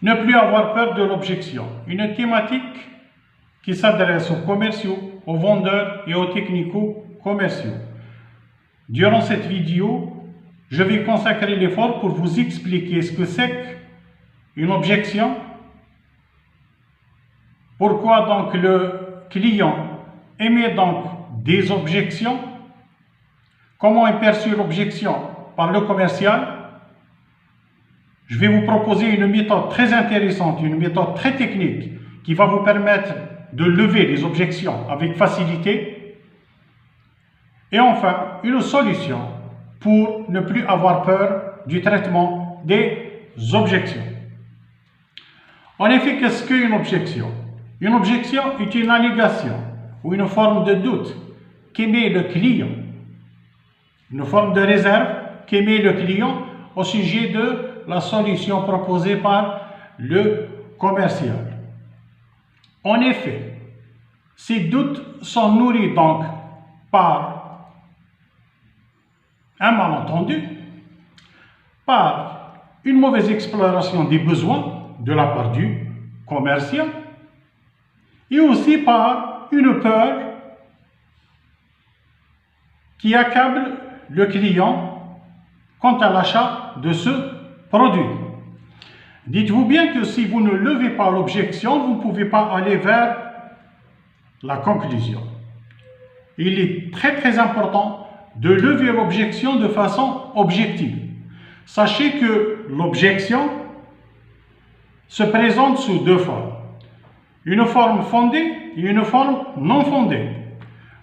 Ne plus avoir peur de l'objection. Une thématique qui s'adresse aux commerciaux, aux vendeurs et aux technico-commerciaux. Durant cette vidéo, je vais consacrer l'effort pour vous expliquer ce que c'est qu'une objection, pourquoi donc le client émet donc des objections, comment est perçue l'objection par le commercial. Je vais vous proposer une méthode très intéressante, une méthode très technique qui va vous permettre de lever les objections avec facilité. Et enfin, une solution pour ne plus avoir peur du traitement des objections. En effet, qu'est-ce qu'une objection? Une objection est une allégation ou une forme de doute qu'émet le client, une forme de réserve qu'émet le client au sujet de la solution proposée par le commercial. En effet, ces doutes sont nourris donc par un malentendu, par une mauvaise exploration des besoins de la part du commercial et aussi par une peur qui accable le client quant à l'achat de ce produit. Dites-vous bien que si vous ne levez pas l'objection, vous ne pouvez pas aller vers la conclusion. Il est très important de lever l'objection de façon objective. Sachez que l'objection se présente sous deux formes. Une forme fondée et une forme non fondée.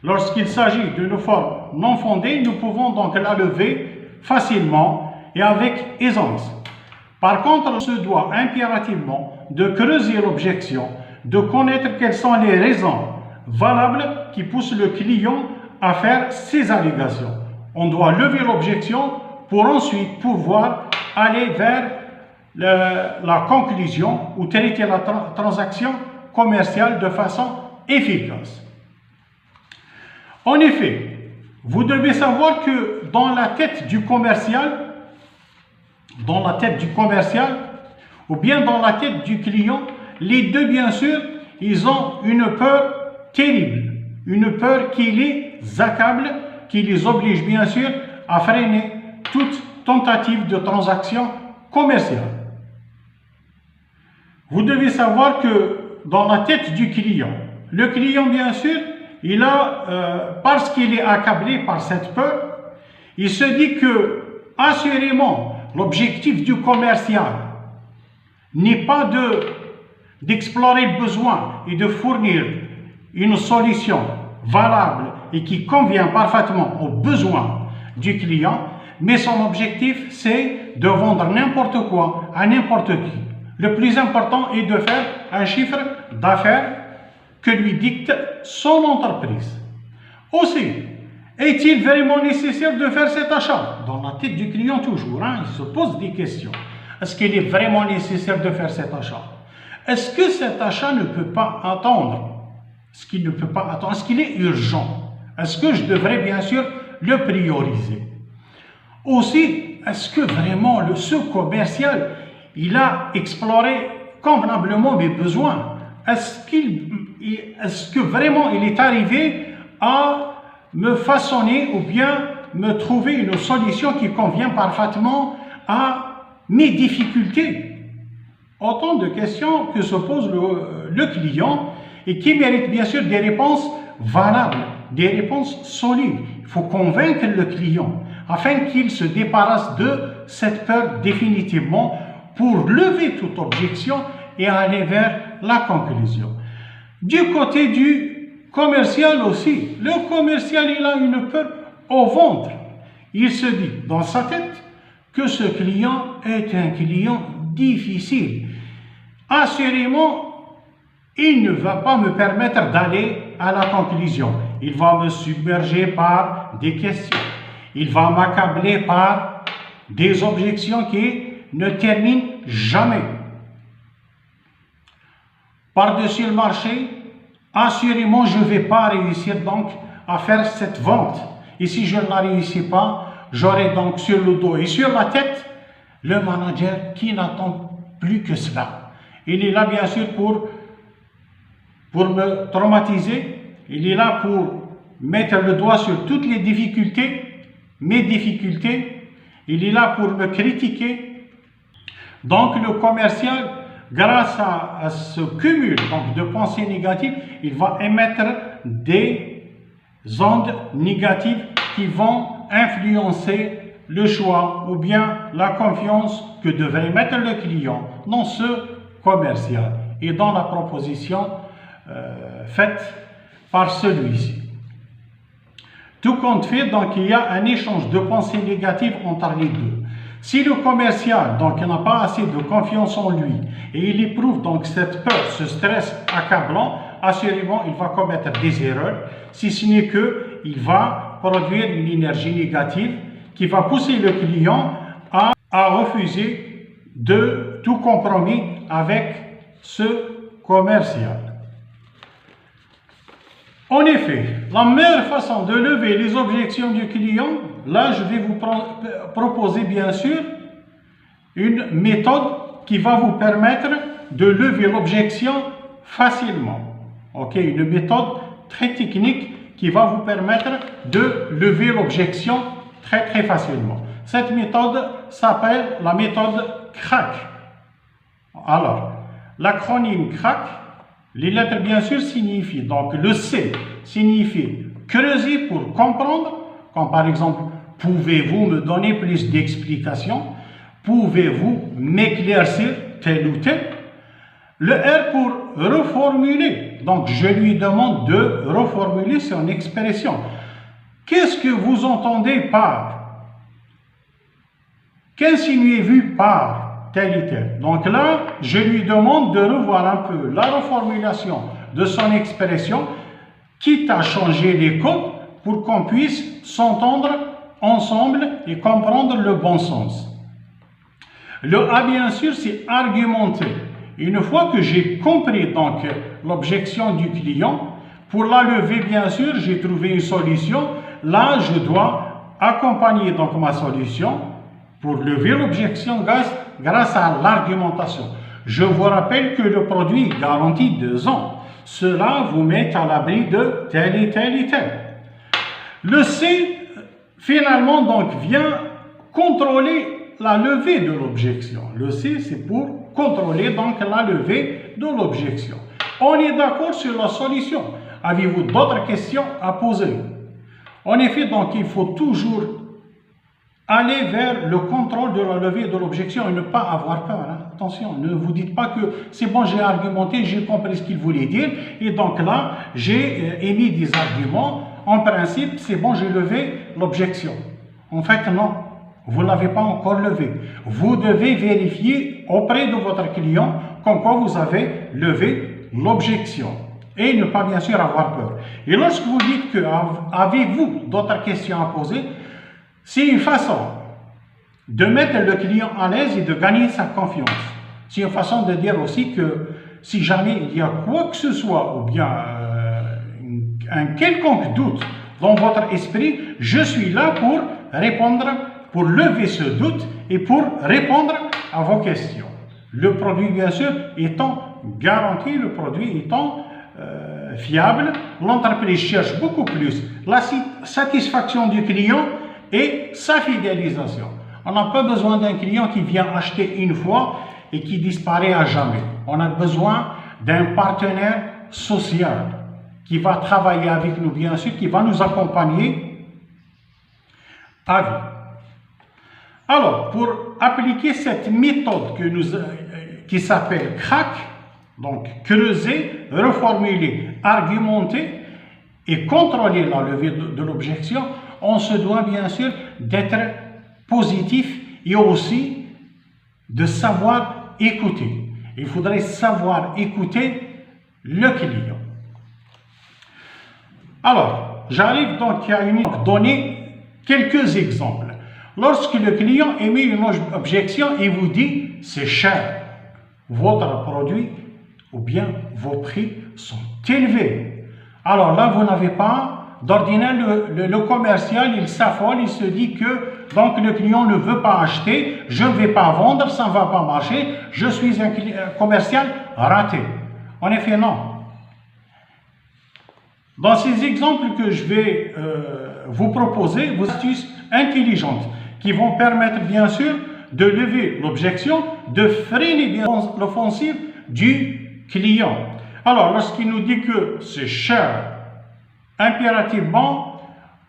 Lorsqu'il s'agit d'une forme non fondée, nous pouvons donc la lever facilement et avec aisance. Par contre, on se doit impérativement de creuser l'objection, de connaître quelles sont les raisons valables qui poussent le client à faire ces allégations. On doit lever l'objection pour ensuite pouvoir aller vers la conclusion ou traiter la transaction commerciale de façon efficace. En effet, vous devez savoir que dans la tête du commercial, ou bien dans la tête du client, les deux bien sûr, ils ont une peur terrible, une peur qui les accable, qui les oblige bien sûr à freiner toute tentative de transaction commerciale. Vous devez savoir que dans la tête du client, le client bien sûr, il a, parce qu'il est accablé par cette peur, il se dit que assurément l'objectif du commercial n'est pas d'explorer le besoin et de fournir une solution valable et qui convient parfaitement aux besoins du client, mais son objectif c'est de vendre n'importe quoi à n'importe qui. Le plus important est de faire un chiffre d'affaires que lui dicte son entreprise. Aussi, est-il vraiment nécessaire de faire cet achat? Dans la tête du client toujours, il se pose des questions. Est-ce qu'il est vraiment nécessaire de faire cet achat? Est-ce que cet achat ne peut pas attendre? Est-ce qu'il ne peut pas attendre? Est-ce qu'il est urgent? Est-ce que je devrais bien sûr le prioriser? Aussi, est-ce que vraiment ce commercial, il a exploré convenablement mes besoins? Est-ce que vraiment il est arrivé à me façonner ou bien me trouver une solution qui convient parfaitement à mes difficultés? Autant de questions que se pose le client et qui méritent bien sûr des réponses valables, des réponses solides. Il faut convaincre le client afin qu'il se débarrasse de cette peur définitivement pour lever toute objection et aller vers la conclusion. Du côté du commercial aussi, le commercial il a une peur au ventre. Il se dit dans sa tête que ce client est un client difficile. Assurément, il ne va pas me permettre d'aller à la conclusion. Il va me submerger par des questions. Il va m'accabler par des objections qui ne terminent jamais. Par-dessus le marché, assurément, je ne vais pas réussir donc à faire cette vente. Et si je ne la réussis pas, j'aurai donc sur le dos et sur la tête le manager qui n'attend plus que cela. Il est là bien sûr pour me traumatiser, il est là pour mettre le doigt sur toutes les difficultés, mes difficultés, il est là pour me critiquer. Donc le commercial, grâce à ce cumul donc, de pensées négatives, il va émettre des ondes négatives qui vont influencer le choix ou bien la confiance que devrait mettre le client dans ce commercial et dans la proposition faite par celui-ci. Tout compte fait, donc il y a un échange de pensées négatives entre les deux. Si le commercial donc n'a pas assez de confiance en lui et il éprouve donc cette peur, ce stress accablant, assurément il va commettre des erreurs, si ce n'est que il va produire une énergie négative qui va pousser le client à refuser de tout compromis avec ce commercial. En effet, la meilleure façon de lever les objections du client, là je vais vous proposer bien sûr une méthode qui va vous permettre de lever l'objection facilement. Ok, une méthode très technique qui va vous permettre de lever l'objection très facilement. Cette méthode s'appelle la méthode CRAC. Alors, l'acronyme CRAC, les lettres bien sûr signifient, donc le C signifie creuser pour comprendre, comme par exemple, pouvez-vous me donner plus d'explications, pouvez-vous m'éclaircir tel ou tel. Le R pour reformuler, donc je lui demande de reformuler son expression. Qu'est-ce que vous entendez par? Qu'insinuez-vous par tel et tel? Donc là, je lui demande de revoir un peu la reformulation de son expression, quitte à changer les codes pour qu'on puisse s'entendre ensemble et comprendre le bon sens. Le A, bien sûr, c'est argumenter. Une fois que j'ai compris donc l'objection du client, pour la lever, bien sûr, j'ai trouvé une solution. Là, je dois accompagner donc ma solution pour lever l'objection grâce à l'argumentation. Je vous rappelle que le produit est garanti 2 ans. Cela vous met à l'abri de tel et tel et tel. Le C, finalement, donc, vient contrôler la levée de l'objection. Le C, c'est pour contrôler donc la levée de l'objection. On est d'accord sur la solution. Avez-vous d'autres questions à poser? En effet, donc, il faut toujours aller vers le contrôle de la levée de l'objection et ne pas avoir peur. Hein. Attention, ne vous dites pas que c'est bon, j'ai argumenté, j'ai compris ce qu'il voulait dire, et donc là, j'ai émis des arguments. En principe, c'est bon, j'ai levé l'objection. En fait, non, vous ne l'avez pas encore levé. Vous devez vérifier auprès de votre client comme quoi vous avez levé l'objection. Et ne pas bien sûr avoir peur. Et lorsque vous dites que avez-vous d'autres questions à poser, c'est une façon de mettre le client à l'aise et de gagner sa confiance. C'est une façon de dire aussi que si jamais il y a quoi que ce soit ou bien un quelconque doute dans votre esprit, je suis là pour répondre, pour lever ce doute et pour répondre à vos questions. Le produit, bien sûr, étant garanti, le produit étant fiable, l'entreprise cherche beaucoup plus la satisfaction du client et sa fidélisation. On n'a pas besoin d'un client qui vient acheter une fois et qui disparaît à jamais. On a besoin d'un partenaire social qui va travailler avec nous, bien sûr, qui va nous accompagner à vie. Alors, pour appliquer cette méthode qui s'appelle CRAC, donc creuser, reformuler, argumenter et contrôler la levée de l'objection, on se doit bien sûr d'être positif et aussi de savoir écouter. Il faudrait savoir écouter le client. Alors, j'arrive donc à donner quelques exemples. Lorsque le client émet une objection et vous dit « c'est cher, votre produit ou bien vos prix sont élevés », alors là, vous n'avez pas d'ordinaire, le commercial, il s'affole, il se dit que donc le client ne veut pas acheter, je ne vais pas vendre, ça ne va pas marcher, je suis un commercial raté. En effet, non. Dans ces exemples que je vais vous proposer, vos astuces intelligentes qui vont permettre bien sûr de lever l'objection, de freiner bien l'offensive du client. Alors, lorsqu'il nous dit que c'est cher, impérativement,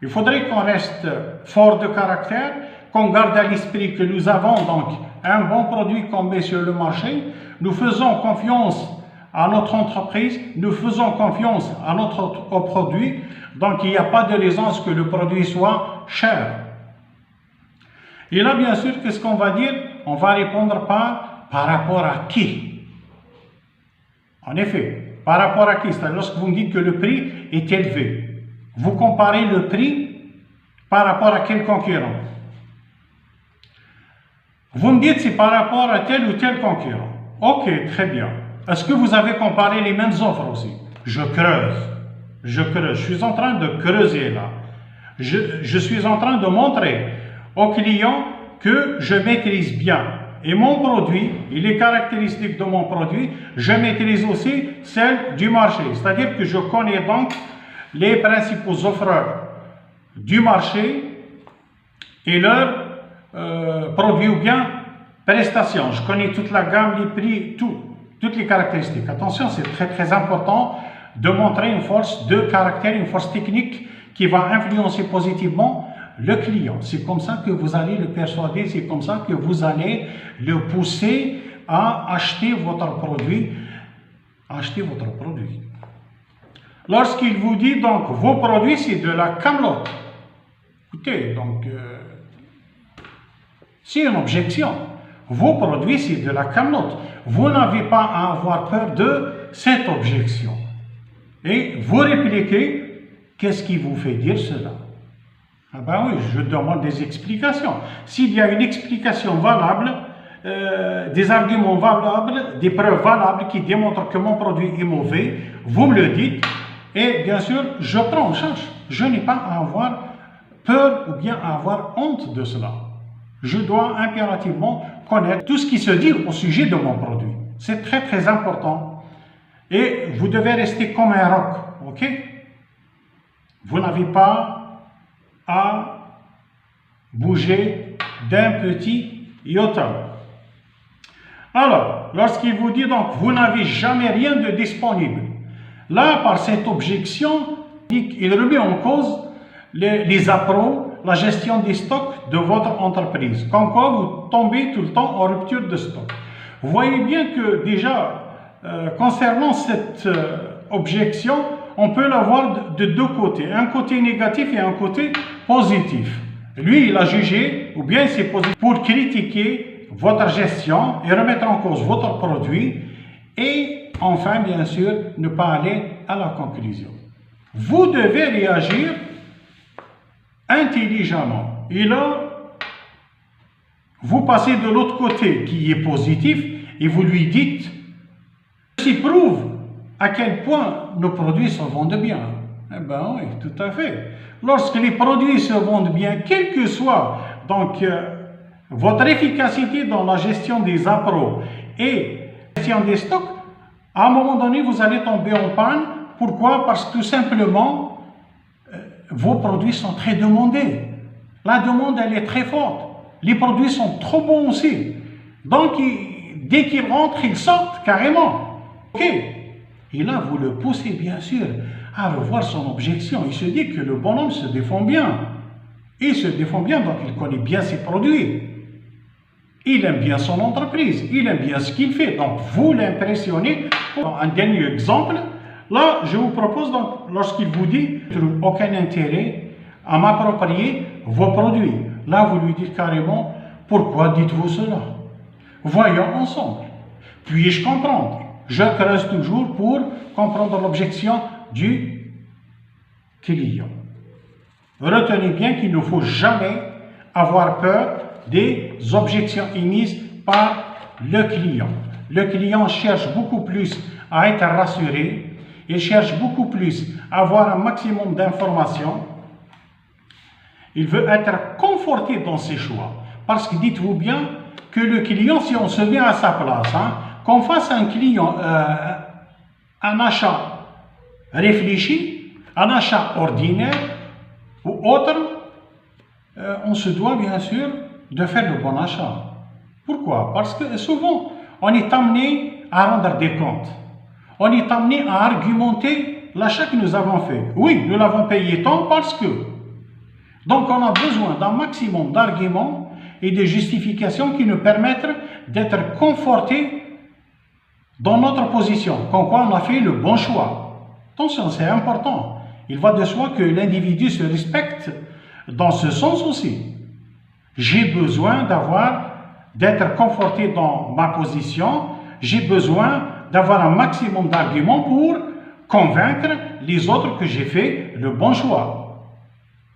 il faudrait qu'on reste fort de caractère, qu'on garde à l'esprit que nous avons donc un bon produit qu'on met sur le marché, nous faisons confiance à notre entreprise, nous faisons confiance à notre produit, donc il n'y a pas de raison à ce que le produit soit cher. Et là, bien sûr, qu'est-ce qu'on va dire? On va répondre par rapport à qui? En effet, par rapport à qui? C'est-à-dire lorsque vous me dites que le prix est élevé, vous comparez le prix par rapport à quel concurrent? Vous me dites c'est par rapport à tel ou tel concurrent. Ok, très bien. Est-ce que vous avez comparé les mêmes offres aussi? Je creuse. Je suis en train de creuser là. Je suis en train de montrer au client que je maîtrise bien. Et mon produit, et les caractéristiques de mon produit, je maîtrise aussi celles du marché. C'est-à-dire que je connais donc les principaux offreurs du marché et leurs produits ou bien prestations. Je connais toute la gamme, les prix, toutes les caractéristiques. Attention, c'est très très important de montrer une force de caractère, une force technique qui va influencer positivement le client. C'est comme ça que vous allez le persuader, c'est comme ça que vous allez le pousser à acheter votre produit. Acheter votre produit. Lorsqu'il vous dit donc vos produits c'est de la camelote. Écoutez, donc c'est une objection. Vos produits c'est de la camelote. Vous n'avez pas à avoir peur de cette objection. Et vous répliquez, qu'est-ce qui vous fait dire cela? Ah ben oui, je demande des explications. S'il y a une explication valable, des arguments valables, des preuves valables qui démontrent que mon produit est mauvais, vous me le dites et bien sûr, je prends en charge. Je n'ai pas à avoir peur ou bien à avoir honte de cela. Je dois impérativement connaître tout ce qui se dit au sujet de mon produit. C'est très très important. Et vous devez rester comme un roc, ok? Vous n'avez pas à bouger d'un petit iota. Alors, lorsqu'il vous dit donc, vous n'avez jamais rien de disponible, là, par cette objection, il remet en cause les appros, la gestion des stocks de votre entreprise. Comme quoi, vous tombez tout le temps en rupture de stock. Vous voyez bien que déjà, concernant cette objection, on peut l'avoir de deux côtés, un côté négatif et un côté positif. Lui, il a jugé, ou bien c'est positif, pour critiquer votre gestion et remettre en cause votre produit, et enfin, bien sûr, ne pas aller à la conclusion. Vous devez réagir intelligemment. Et là, vous passez de l'autre côté qui est positif et vous lui dites, ceci prouve à quel point nos produits se vendent bien. Eh bien oui, tout à fait. Lorsque les produits se vendent bien, quelle que soit donc votre efficacité dans la gestion des appros et la gestion des stocks, à un moment donné, vous allez tomber en panne. Pourquoi? Parce que tout simplement, vos produits sont très demandés. La demande, elle est très forte. Les produits sont trop bons aussi. Donc, dès qu'ils rentrent, ils sortent carrément. OK. Et là, vous le poussez, bien sûr, à revoir son objection. Il se dit que le bonhomme se défend bien. Il se défend bien, donc il connaît bien ses produits. Il aime bien son entreprise. Il aime bien ce qu'il fait. Donc, vous l'impressionnez. Un dernier exemple. Là, je vous propose, donc, lorsqu'il vous dit « Je n'ai aucun intérêt à m'approprier vos produits ». Là, vous lui dites carrément « Pourquoi dites-vous cela? Voyons ensemble. Puis-je comprendre ?» Je creuse toujours pour comprendre l'objection du client. Retenez bien qu'il ne faut jamais avoir peur des objections émises par le client. Le client cherche beaucoup plus à être rassuré. il cherche beaucoup plus à avoir un maximum d'informations. Il veut être conforté dans ses choix. Parce que dites-vous bien que le client, si on se met à sa place, qu'on fasse un client, un achat réfléchi, un achat ordinaire ou autre, on se doit bien sûr de faire le bon achat. Pourquoi? Parce que souvent, on est amené à rendre des comptes. On est amené à argumenter l'achat que nous avons fait. Oui, nous l'avons payé tant parce que. Donc, on a besoin d'un maximum d'arguments et de justifications qui nous permettent d'être confortés dans notre position, comme quoi on a fait le bon choix. Attention, c'est important. Il va de soi que l'individu se respecte dans ce sens aussi. J'ai besoin d'être conforté dans ma position, j'ai besoin d'avoir un maximum d'arguments pour convaincre les autres que j'ai fait le bon choix.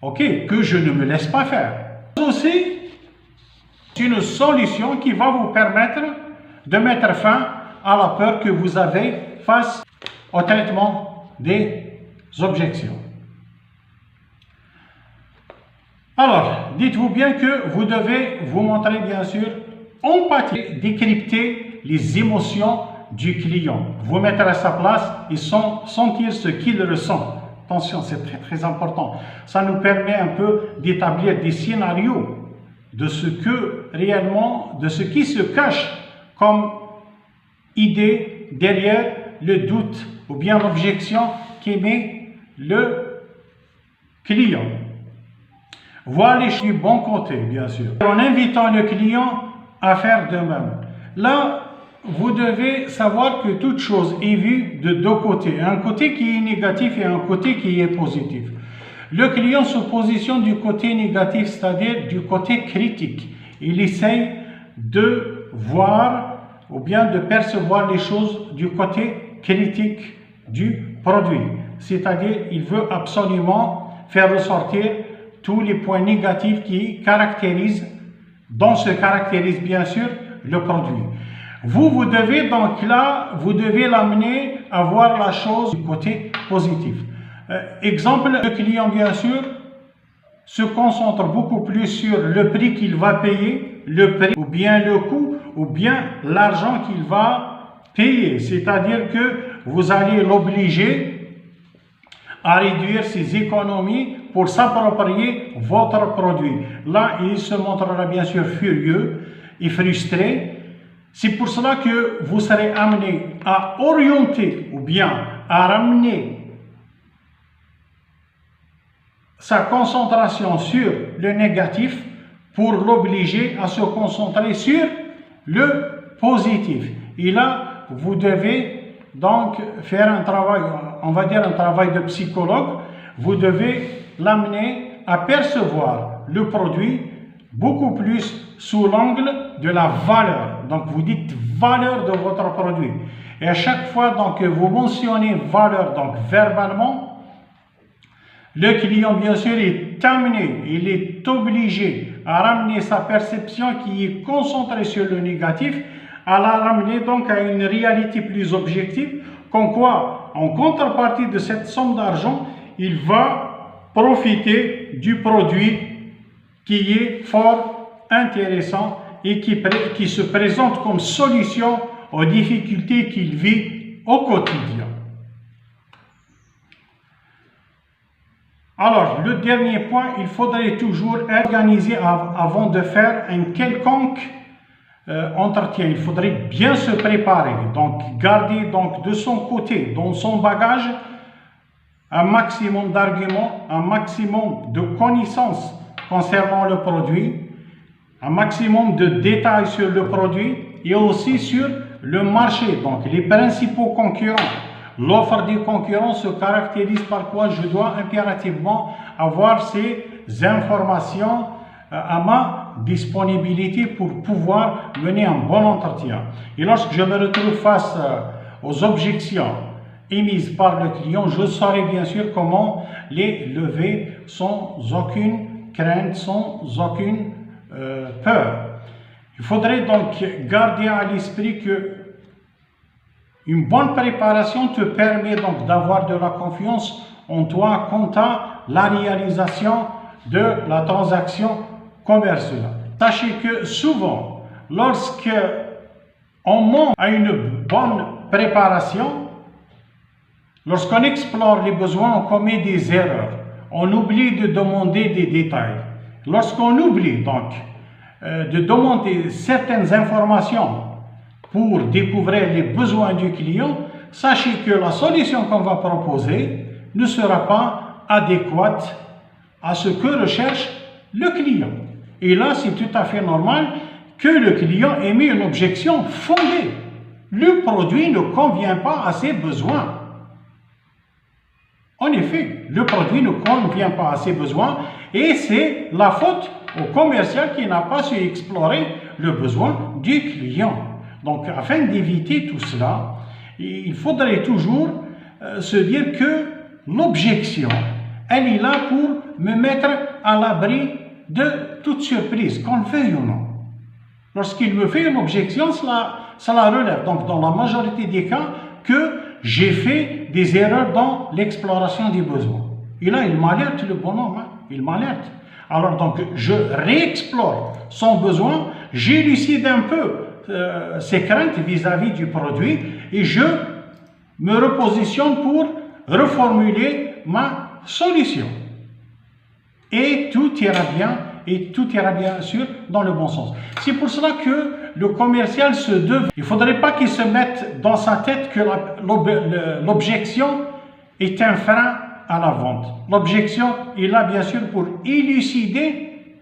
Ok, que je ne me laisse pas faire. Aussi, c'est une solution qui va vous permettre de mettre fin à la peur que vous avez face au traitement des objections. Alors, dites-vous bien que vous devez vous montrer bien sûr empathie, décrypter les émotions du client, vous mettre à sa place et sentir ce qu'il ressent. Attention, c'est très très important. Ça nous permet un peu d'établir des scénarios de ce que réellement, de ce qui se cache comme idée derrière le doute ou bien l'objection qu'émet le client. Voir les choses du bon côté, bien sûr, en invitant le client à faire de même. Là, vous devez savoir que toute chose est vue de deux côtés. Un côté qui est négatif et un côté qui est positif. Le client se positionne du côté négatif, c'est-à-dire du côté critique. Il essaye de voir ou bien de percevoir les choses du côté critique du produit. C'est-à-dire, il veut absolument faire ressortir tous les points négatifs qui caractérisent, dont se caractérise bien sûr le produit. Vous devez donc là, vous devez l'amener à voir la chose du côté positif. Exemple, le client bien sûr se concentre beaucoup plus sur le prix qu'il va payer, le prix ou bien le coût ou bien l'argent qu'il va payer. C'est-à-dire que vous allez l'obliger à réduire ses économies pour s'approprier votre produit. Là, il se montrera bien sûr furieux et frustré. C'est pour cela que vous serez amené à orienter ou bien à ramener sa concentration sur le négatif pour l'obliger à se concentrer sur le positif. Et là, vous devez donc faire un travail, on va dire un travail de psychologue. Vous devez l'amener à percevoir le produit beaucoup plus sous l'angle de la valeur. Donc vous dites valeur de votre produit. Et à chaque fois donc, que vous mentionnez valeur donc verbalement, le client bien sûr est amené, il est obligé à ramener sa perception qui est concentrée sur le négatif, à la ramener donc à une réalité plus objective, comme quoi en contrepartie de cette somme d'argent, il va profiter du produit qui est fort intéressant et qui se présente comme solution aux difficultés qu'il vit au quotidien. Alors, le dernier point, il faudrait toujours être organisé avant de faire un quelconque entretien. Il faudrait bien se préparer, donc garder donc, de son côté, dans son bagage, un maximum d'arguments, un maximum de connaissances concernant le produit, un maximum de détails sur le produit et aussi sur le marché, donc les principaux concurrents. L'offre des concurrents se caractérise par quoi je dois impérativement avoir ces informations à ma disponibilité pour pouvoir mener un bon entretien. Et lorsque je me retrouve face aux objections émises par le client, je saurai bien sûr comment les lever sans aucune crainte, sans aucune peur. Il faudrait donc garder à l'esprit que Une bonne préparation te permet donc d'avoir de la confiance en toi quant à la réalisation de la transaction commerciale. Sachez que souvent, lorsque on manque à une bonne préparation, lorsqu'on explore les besoins, on commet des erreurs. On oublie de demander des détails. Lorsqu'on oublie donc de demander certaines informations pour découvrir les besoins du client, sachez que la solution qu'on va proposer ne sera pas adéquate à ce que recherche le client. Et là, c'est tout à fait normal que le client ait mis une objection fondée. Le produit ne convient pas à ses besoins. En effet, le produit ne convient pas à ses besoins et c'est la faute au commercial qui n'a pas su explorer le besoin du client. Donc, afin d'éviter tout cela, il faudrait toujours se dire que l'objection, elle est là pour me mettre à l'abri de toute surprise, qu'on le veuille ou non. Lorsqu'il me fait une objection, cela relève, donc dans la majorité des cas, que j'ai fait des erreurs dans l'exploration des besoins. Et là, il m'alerte le bonhomme, hein? Il m'alerte. Alors donc, je réexplore son besoin, j'élucide un peu ses craintes vis-à-vis du produit et je me repositionne pour reformuler ma solution. Et tout ira bien, et tout ira bien sûr dans le bon sens. C'est pour cela que le commercial il ne faudrait pas qu'il se mette dans sa tête que l'objection est un frein à la vente. L'objection est là bien sûr pour élucider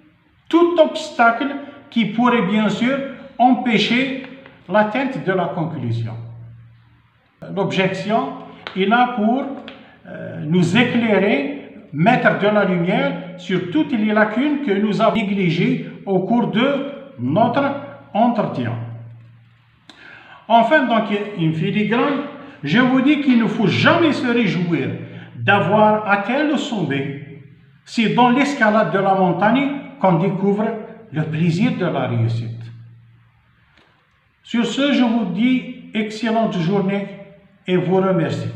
tout obstacle qui pourrait bien sûr empêcher l'atteinte de la conclusion. L'objection est là pour nous éclairer, mettre de la lumière sur toutes les lacunes que nous avons négligées au cours de notre entretien. Enfin, donc, in filigrane, je vous dis qu'il ne faut jamais se réjouir d'avoir atteint le sommet. C'est dans l'escalade de la montagne qu'on découvre le plaisir de la réussite. Sur ce, je vous dis excellente journée et vous remercie.